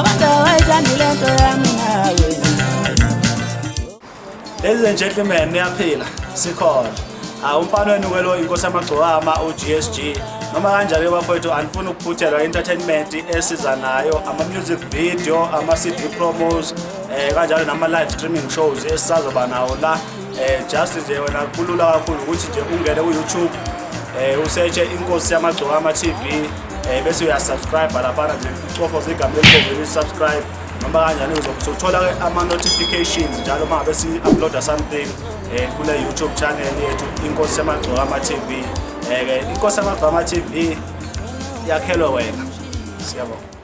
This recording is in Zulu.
abantu awayithandile into yami nawe. Ladies and gentlemen, niyaphila sikhona. Umfana wenu kwelo inkosi yamagcokama uGSG noma kanjalo bafowethu anifuna ukuphuthelwa entertainment esiza nayo ama music video, ama CD promos, kanjalo nama live streaming shows esizazoba nawo la. Just nje wena kulula kakhulu ukuthi nje ungene ku YouTube usearche inkosi yamagcokama TV bese uyasubscribe lapha nje ucofoza igama elibomvu subscribe noma kanjani uzothola ke ama notifications njalo uma bese uploada something kule YouTube channel yethu inkosi yamagcokama TV. Inkosi yamagcokama TV yakhelwe wena. Siyabonga.